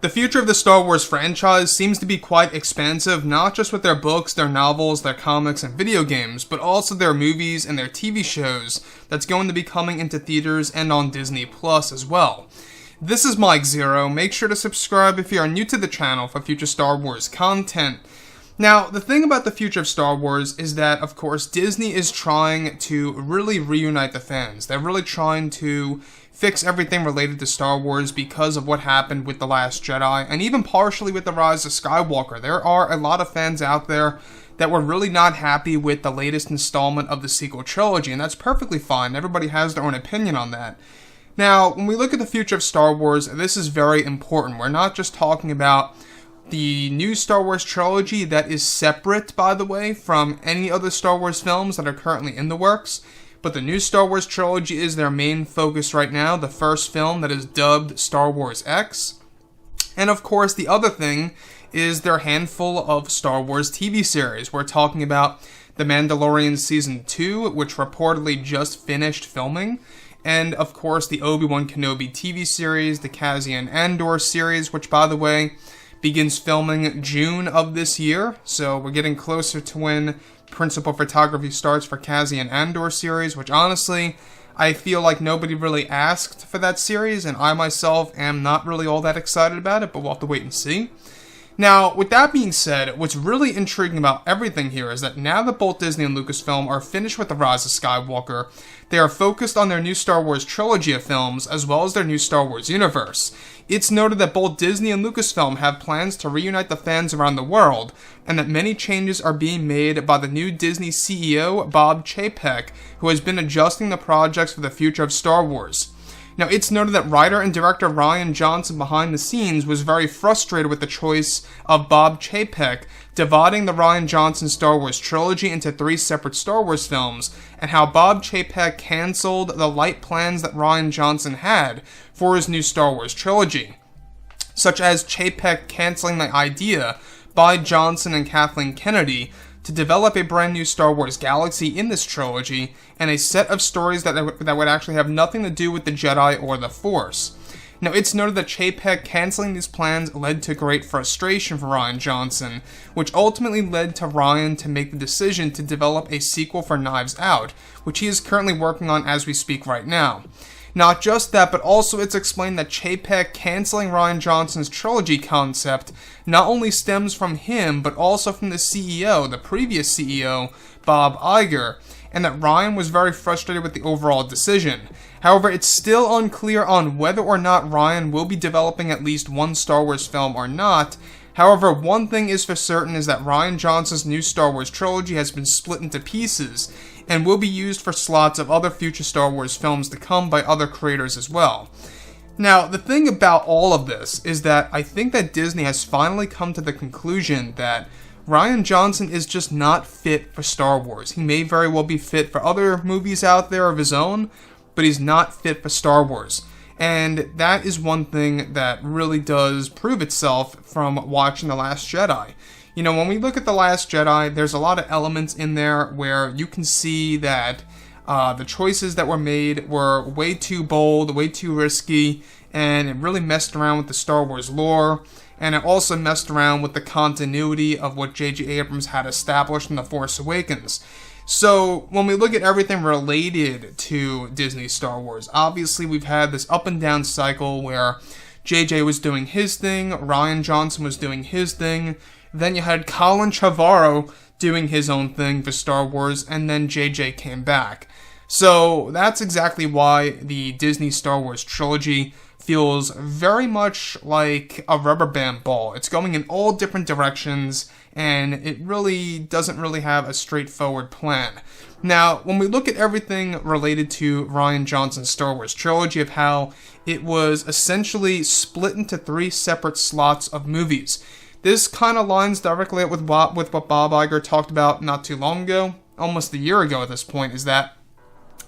The future of the Star Wars franchise seems to be quite expansive, not just with their books, their novels, their comics, and video games, but also their movies and their TV shows that's going to be coming into theaters and on Disney Plus as well. This is Mike Zero. Make sure to subscribe if you are new to the channel for future Star Wars content. Now, the thing about the future of Star Wars is that, of course, Disney is trying to really reunite the fans. They're really trying to fix everything related to Star Wars because of what happened with The Last Jedi, and even partially with The Rise of Skywalker. There are a lot of fans out there that were really not happy with the latest installment of the sequel trilogy, and that's perfectly fine. Everybody has their own opinion on that. Now, when we look at the future of Star Wars, this is very important. We're not just talking about the new Star Wars trilogy that is separate, by the way, from any other Star Wars films that are currently in the works. But the new Star Wars trilogy is their main focus right now, the first film that is dubbed Star Wars X. And of course, the other thing is their handful of Star Wars TV series. We're talking about The Mandalorian Season 2, which reportedly just finished filming. And of course, the Obi-Wan Kenobi TV series, the Cassian Andor series, which, by the way, begins filming June of this year. So we're getting closer to when principal photography starts for Cassian Andor series, which honestly, I feel like nobody really asked for that series, and I myself am not really all that excited about it, but we'll have to wait and see. Now, with that being said, what's really intriguing about everything here is that now that both Disney and Lucasfilm are finished with The Rise of Skywalker, they are focused on their new Star Wars trilogy of films, as well as their new Star Wars universe. It's noted that both Disney and Lucasfilm have plans to reunite the fans around the world, and that many changes are being made by the new Disney CEO, Bob Chapek, who has been adjusting the projects for the future of Star Wars. Now, it's noted that writer and director Rian Johnson behind the scenes was very frustrated with the choice of Bob Chapek dividing the Rian Johnson Star Wars trilogy into 3 separate Star Wars films, and how Bob Chapek canceled the light plans that Rian Johnson had for his new Star Wars trilogy, such as Chapek canceling the idea by Johnson and Kathleen Kennedy to develop a brand new Star Wars galaxy in this trilogy, and a set of stories that would actually have nothing to do with the Jedi or the Force. Now, it's noted that Chapek canceling these plans led to great frustration for Rian Johnson, which ultimately led to Rian to make the decision to develop a sequel for Knives Out, which he is currently working on as we speak right now. Not just that, but also it's explained that Chapek canceling Rian Johnson's trilogy concept not only stems from him, but also from the CEO, the previous CEO, Bob Iger, and that Rian was very frustrated with the overall decision. However, it's still unclear on whether or not Rian will be developing at least one Star Wars film or not. However, one thing is for certain is that Rian Johnson's new Star Wars trilogy has been split into pieces, and will be used for slots of other future Star Wars films to come by other creators as well. Now, the thing about all of this is that I think that Disney has finally come to the conclusion that Rian Johnson is just not fit for Star Wars. He may very well be fit for other movies out there of his own, but he's not fit for Star Wars. And that is one thing that really does prove itself from watching The Last Jedi. You know, when we look at The Last Jedi, there's a lot of elements in there where you can see that the choices that were made were way too bold, way too risky, and it really messed around with the Star Wars lore, and it also messed around with the continuity of what J.J. Abrams had established in The Force Awakens. So, when we look at everything related to Disney Star Wars, obviously we've had this up and down cycle where JJ was doing his thing, Rian Johnson was doing his thing, then you had Colin Trevorrow doing his own thing for Star Wars, and then JJ came back. So that's exactly why the Disney Star Wars trilogy feels very much like a rubber band ball. It's going in all different directions, and it really doesn't really have a straightforward plan. Now, when we look at everything related to Rian Johnson's Star Wars trilogy, of how it was essentially split into 3 separate slots of movies, this kind of lines directly up with what Bob Iger talked about not too long ago, almost a year ago at this point, is that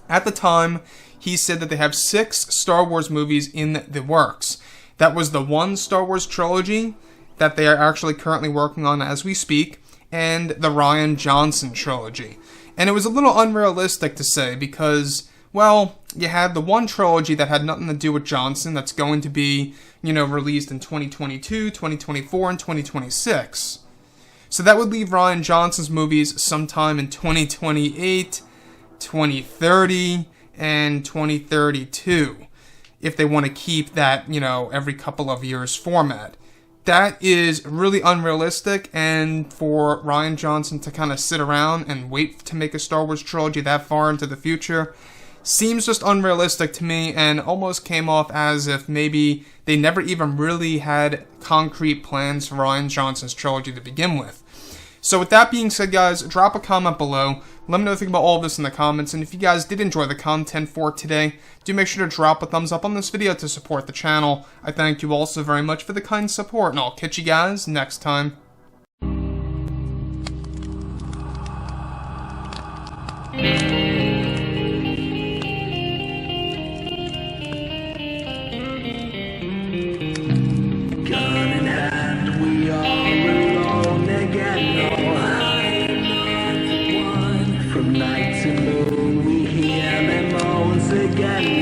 at the time, he said that they have 6 Star Wars movies in the works. That was the one Star Wars trilogy that they are actually currently working on as we speak, and the Rian Johnson trilogy. And it was a little unrealistic to say because, well, you had the one trilogy that had nothing to do with Johnson that's going to be, released in 2022, 2024, and 2026. So that would leave Rian Johnson's movies sometime in 2028, 2030, and 2032, if they want to keep that, every couple of years format. That is really unrealistic, and for Rian Johnson to kind of sit around and wait to make a Star Wars trilogy that far into the future seems just unrealistic to me, and almost came off as if maybe they never even really had concrete plans for Rian Johnson's trilogy to begin with. So with that being said, guys, drop a comment below. Let me know what you think about all of this in the comments, and if you guys did enjoy the content for today, do make sure to drop a thumbs up on this video to support the channel. I thank you all so very much for the kind support, and I'll catch you guys next time. Night to moon, we hear them moans again.